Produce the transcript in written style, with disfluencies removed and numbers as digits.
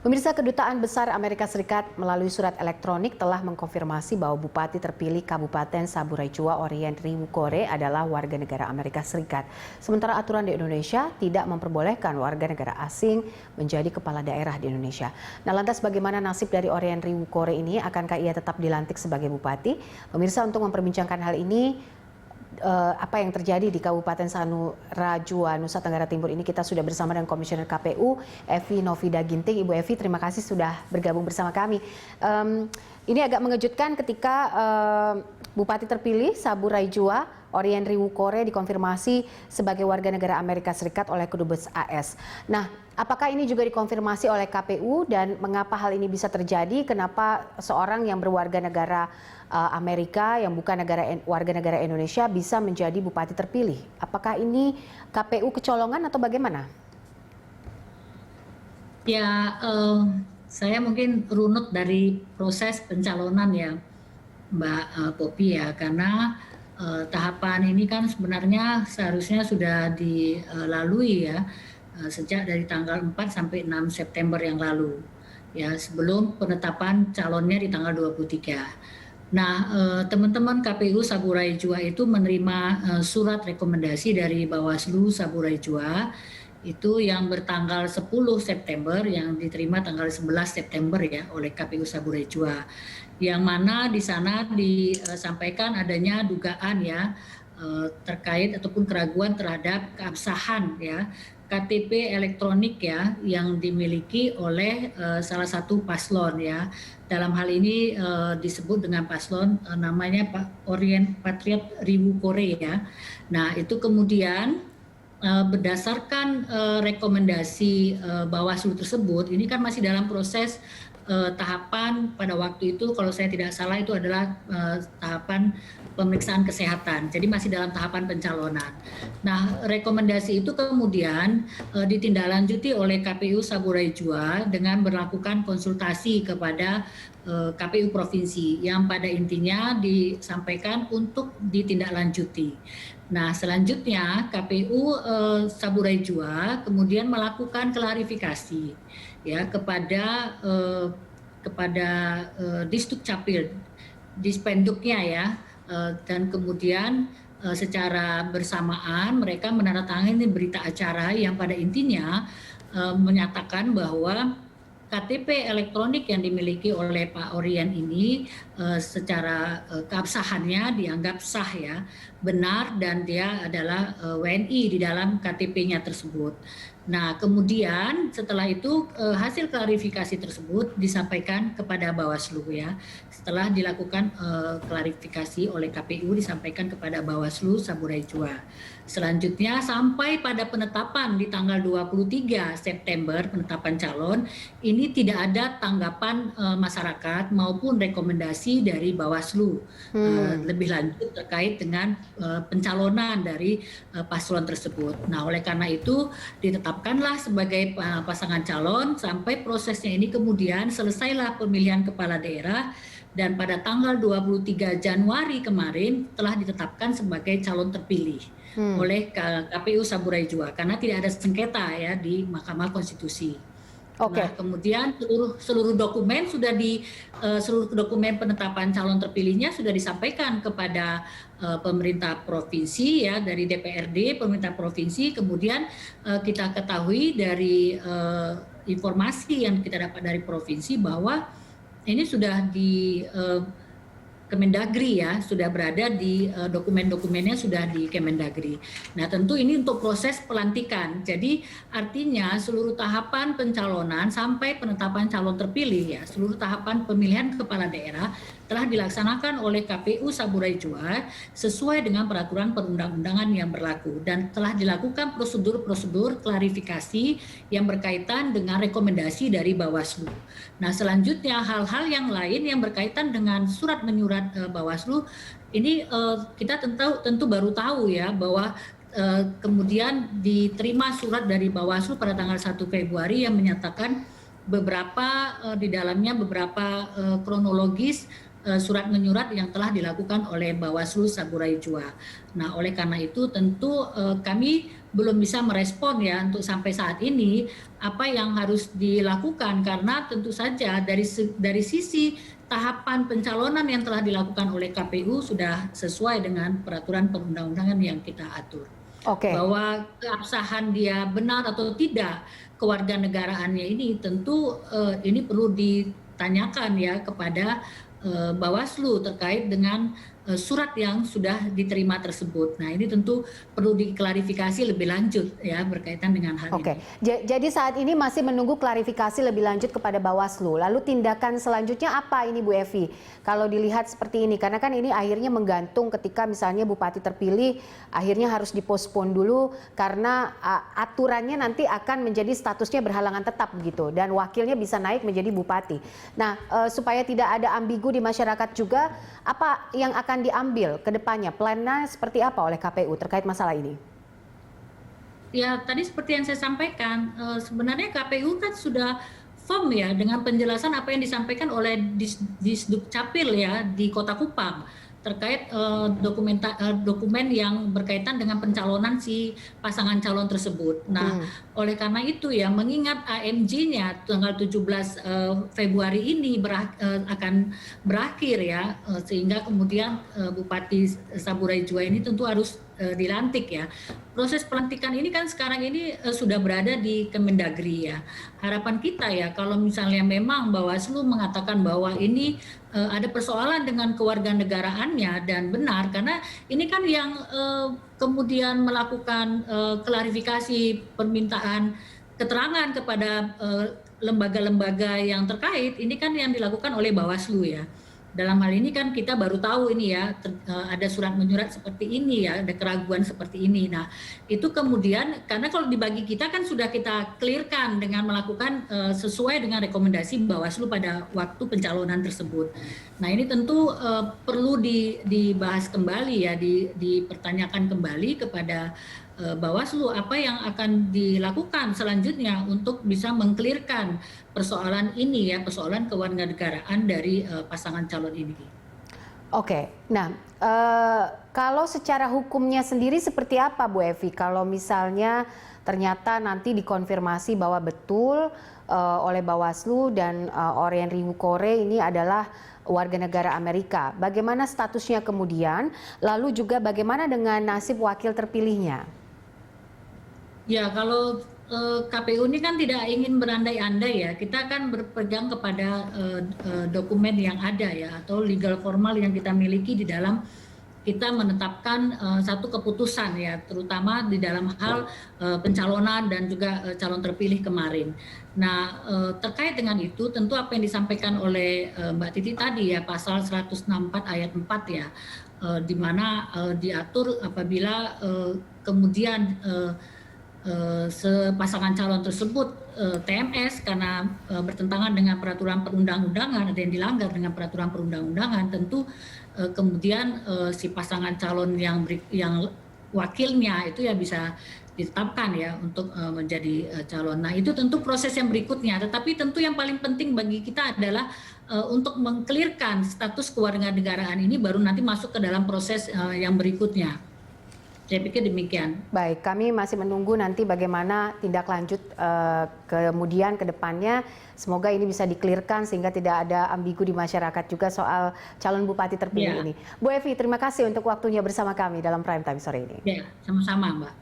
Pemirsa, Kedutaan Besar Amerika Serikat melalui surat elektronik telah mengkonfirmasi bahwa Bupati terpilih Kabupaten Saburai Jua Orien Riwukore adalah warga negara Amerika Serikat. Sementara aturan di Indonesia tidak memperbolehkan warga negara asing menjadi kepala daerah di Indonesia. Nah, lantas bagaimana nasib dari Orien Riwukore ini? Akankah ia tetap dilantik sebagai bupati? Pemirsa, untuk memperbincangkan hal ini, apa yang terjadi di Kabupaten Sanurajua, Nusa Tenggara Timur ini, kita sudah bersama dengan Komisioner KPU Evi Novida Ginting. Ibu Evi, terima kasih sudah bergabung bersama kami. Ini agak mengejutkan ketika Bupati terpilih Saburai Jua Orien Riwukore dikonfirmasi sebagai warga negara Amerika Serikat oleh Kedubes AS. Nah, apakah ini juga dikonfirmasi oleh KPU dan mengapa hal ini bisa terjadi? Kenapa seorang yang berwarga negara Amerika yang bukan warga negara Indonesia bisa menjadi bupati terpilih? Apakah ini KPU kecolongan atau bagaimana? Ya, saya mungkin runut dari proses pencalonan ya, Mbak Poppy ya, karena tahapan ini kan sebenarnya seharusnya sudah dilalui ya sejak dari tanggal 4 sampai 6 September yang lalu ya, sebelum penetapan calonnya di tanggal 23. Nah, teman-teman KPU Saburai Jua itu menerima surat rekomendasi dari Bawaslu Saburai Jua itu yang bertanggal 10 September yang diterima tanggal 11 September ya oleh KPU Saburai Jua. Yang mana di sana disampaikan adanya dugaan ya terkait ataupun keraguan terhadap keabsahan ya KTP elektronik ya yang dimiliki oleh salah satu paslon ya. Dalam hal ini disebut dengan paslon namanya Pak Orien Patriot Riwukore ya. Nah, itu kemudian berdasarkan rekomendasi Bawaslu tersebut, ini kan masih dalam proses tahapan pada waktu itu, kalau saya tidak salah itu adalah tahapan pemeriksaan kesehatan. Jadi masih dalam tahapan pencalonan. Nah, rekomendasi itu kemudian ditindaklanjuti oleh KPU Saburai Jua dengan melakukan konsultasi kepada KPU provinsi yang pada intinya disampaikan untuk ditindaklanjuti. Nah, selanjutnya KPU Saburai Jua kemudian melakukan klarifikasi ya kepada Disdukcapil, Dispenduknya ya, dan kemudian secara bersamaan mereka menandatangani berita acara yang pada intinya menyatakan bahwa KTP elektronik yang dimiliki oleh Pak Orien ini secara keabsahannya dianggap sah ya, benar, dan dia adalah WNI di dalam KTP-nya tersebut. Nah, kemudian setelah itu hasil klarifikasi tersebut disampaikan kepada Bawaslu ya. Setelah dilakukan klarifikasi oleh KPU disampaikan kepada Bawaslu Saburai Jua. Selanjutnya sampai pada penetapan di tanggal 23 September penetapan calon, ini tidak ada tanggapan masyarakat maupun rekomendasi dari Bawaslu lebih lanjut terkait dengan pencalonan dari paslon tersebut. Nah, oleh karena itu ditetapkanlah sebagai pasangan calon sampai prosesnya ini kemudian selesailah pemilihan kepala daerah, dan pada tanggal 23 Januari kemarin telah ditetapkan sebagai calon terpilih oleh KPU Saburai Jua karena tidak ada sengketa ya di Mahkamah Konstitusi. Nah, kemudian seluruh dokumen seluruh dokumen penetapan calon terpilihnya sudah disampaikan kepada pemerintah provinsi ya, dari DPRD pemerintah provinsi. Kemudian kita ketahui dari informasi yang kita dapat dari provinsi bahwa ini sudah di Kemendagri ya, sudah berada di dokumen-dokumennya sudah di Kemendagri. Nah, tentu ini untuk proses pelantikan. Jadi artinya seluruh tahapan pencalonan sampai penetapan calon terpilih ya, seluruh tahapan pemilihan kepala daerah telah dilaksanakan oleh KPU Saburai Jua sesuai dengan peraturan perundang-undangan yang berlaku dan telah dilakukan prosedur-prosedur klarifikasi yang berkaitan dengan rekomendasi dari Bawaslu. Nah, selanjutnya hal-hal yang lain yang berkaitan dengan surat menyurat Bawaslu ini kita tentu baru tahu ya bahwa kemudian diterima surat dari Bawaslu pada tanggal 1 Februari yang menyatakan beberapa di dalamnya beberapa kronologis surat menyurat yang telah dilakukan oleh Bawaslu Saburai Jua. Nah, oleh karena itu tentu kami belum bisa merespon ya untuk sampai saat ini apa yang harus dilakukan, karena tentu saja dari sisi tahapan pencalonan yang telah dilakukan oleh KPU sudah sesuai dengan peraturan perundang-undangan yang kita atur. Bahwa keabsahan dia benar atau tidak kewarganegaraannya ini tentu ini perlu ditanyakan ya kepada Bawaslu terkait dengan surat yang sudah diterima tersebut. Nah, ini tentu perlu diklarifikasi lebih lanjut ya berkaitan dengan hal ini. Jadi saat ini masih menunggu klarifikasi lebih lanjut kepada Bawaslu. Lalu tindakan selanjutnya apa ini Bu Evi? Kalau dilihat seperti ini, karena kan ini akhirnya menggantung ketika misalnya bupati terpilih akhirnya harus dipospon dulu karena aturannya nanti akan menjadi statusnya berhalangan tetap begitu dan wakilnya bisa naik menjadi bupati. Nah, supaya tidak ada ambigu di masyarakat juga, apa yang akan diambil ke depannya? Plannya seperti apa oleh KPU terkait masalah ini? Ya, tadi seperti yang saya sampaikan, sebenarnya KPU kan sudah firm ya dengan penjelasan apa yang disampaikan oleh Disduk Capil ya di Kota Kupang terkait dokumen yang berkaitan dengan pencalonan si pasangan calon tersebut. Nah, oleh karena itu ya mengingat AMJ-nya tanggal 17 Februari ini akan berakhir ya, sehingga kemudian Bupati Saburai Jua ini tentu harus dilantik ya. Proses pelantikan ini kan sekarang ini sudah berada di Kemendagri ya. Harapan kita ya kalau misalnya memang Bawaslu mengatakan bahwa ini ada persoalan dengan kewarganegaraannya dan benar, karena ini kan yang kemudian melakukan klarifikasi permintaan keterangan kepada lembaga-lembaga yang terkait ini kan yang dilakukan oleh Bawaslu ya. Dalam hal ini kan kita baru tahu ini ya ada surat menyurat seperti ini ya, ada keraguan seperti ini. Nah, itu kemudian karena kalau dibagi kita kan sudah kita clearkan dengan melakukan sesuai dengan rekomendasi Bawaslu pada waktu pencalonan tersebut. Nah, ini tentu perlu dibahas kembali ya, dipertanyakan kembali kepada Bawaslu apa yang akan dilakukan selanjutnya untuk bisa meng-clearkan persoalan ini ya, persoalan kewarganegaraan dari pasangan calon ini. Nah kalau secara hukumnya sendiri seperti apa Bu Evi? Kalau misalnya ternyata nanti dikonfirmasi bahwa betul oleh Bawaslu dan Orien Riwukore ini adalah warga negara Amerika, bagaimana statusnya kemudian? Lalu juga bagaimana dengan nasib wakil terpilihnya? Ya, kalau KPU ini kan tidak ingin berandai-andai ya, kita akan berpegang kepada dokumen yang ada ya, atau legal formal yang kita miliki di dalam kita menetapkan satu keputusan ya, terutama di dalam hal pencalonan dan juga calon terpilih kemarin. Nah, terkait dengan itu tentu apa yang disampaikan oleh Mbak Titi tadi ya, pasal 164 ayat 4 ya, di mana diatur apabila kemudian pasangan calon tersebut TMS karena bertentangan dengan peraturan perundang-undangan, ada yang dilanggar dengan peraturan perundang-undangan, tentu kemudian si pasangan calon yang wakilnya itu ya bisa ditetapkan ya untuk menjadi calon. Nah, itu tentu proses yang berikutnya, tetapi tentu yang paling penting bagi kita adalah untuk mengklirkan status kewarganegaraan ini baru nanti masuk ke dalam proses yang berikutnya. Saya pikir demikian. Baik, kami masih menunggu nanti bagaimana tindak lanjut kemudian ke depannya. Semoga ini bisa dikelirkan sehingga tidak ada ambigu di masyarakat juga soal calon bupati terpilih ini. Bu Evi, terima kasih untuk waktunya bersama kami dalam Prime Time sore ini. Ya, sama-sama Mbak.